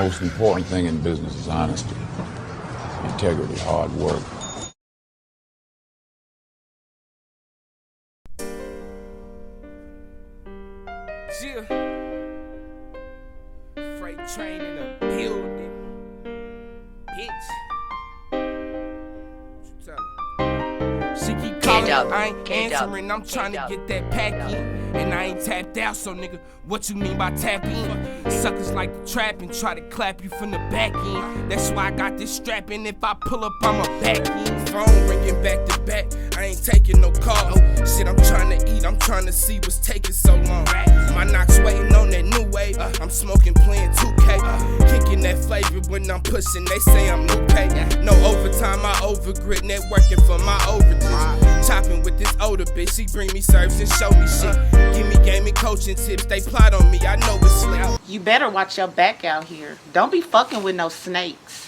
most important thing in business is honesty, integrity, hard work. Yeah. Freight train in the building. Bitch. What you tellin'? She keep calling, I ain't answering. I'm trying to get that pack in. And I ain't tapped out, so nigga, what you mean by tap in? Suckers like to trap and try to clap you from the back end. That's why I got this strap in. If I pull up, I'm a back in. Phone ringing back to back, I ain't taking no calls. Shit, I'm trying to eat, I'm trying to see what's taking so long. My knocks waiting on that new wave. I'm smoking, playing 2K. Kicking that flavor when I'm pushing, they say I'm new pay. No overtime, I overgrit, networking for my overages. Chopping with this older bitch, she bring me serves and show me shit. Give me gaming coaching tips, they plot on me, I know it's slick. You better watch your back out here. Don't be fucking with no snakes.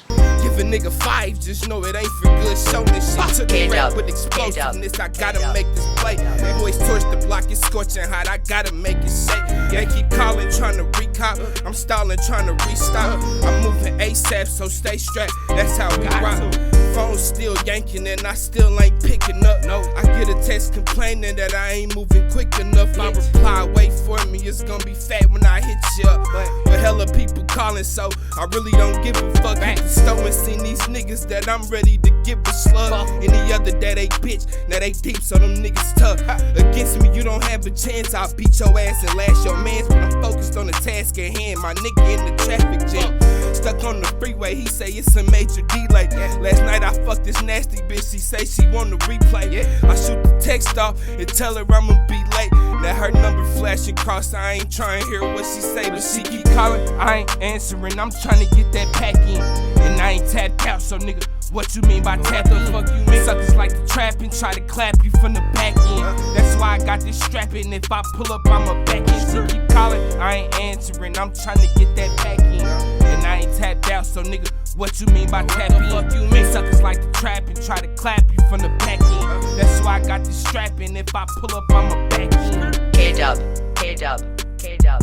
Give a nigga 5, just know it ain't for good show this shit. Took a rap with explosiveness, I gotta make this play. Boys torch the block, it's scorching hot, I gotta make it shake. They keep calling, trying to recop, I'm stalling, trying to restock. I'm moving ASAP, so stay strapped, that's how we rock. Phone still yanking and I still ain't picking up. No, I get a text complaining that I ain't moving quick enough. I reply, wait for me, it's gonna be fat when I hit you up. But hella people calling, so I really don't give a fuck. Hit the store and seen these niggas that I'm ready to give a slug. Any other day they bitch, now they deep, so them niggas tough. Against me, you don't have a chance. I'll beat your ass and lash your mans, but I'm focused on the task at hand. My nigga in the traffic jam, stuck on the freeway. He say it's a major delay. Last night I fucked this nasty bitch. She say she want to replay. I shoot the text off and tell her I'ma be late. Now her number flashing cross. I ain't trying to hear what she say, but she keep calling. I ain't answering. I'm trying to get that pack in, and I ain't tapped out. So nigga, what you mean by tap in? Fuck you mean? Suckers like to trap and try to clap you from the back end. That's why I got this strap in. If I pull up, I'm a back in. She keep calling. I ain't answering. I'm trying to get that pack in, and I ain't tapped out. So nigga, what you mean by tap in? Fuck you mean? Suckers like to trap and try to clap you from the back end. That's why I got this strap in. If I pull up, I'm a back in. K-Dub, K-Dub, K-Dub.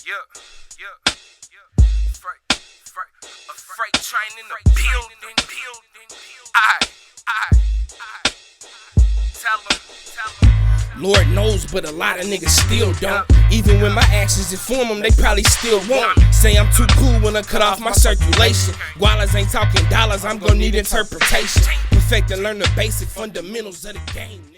Yeah. A freight train in the building. Tell 'em. Lord knows, but a lot of niggas still don't. Even when my actions inform them, they probably still won't. Say I'm too cool when I cut off my circulation. Gualas ain't talking dollars, I'm gonna need interpretation. Perfect and learn the basic fundamentals of the game.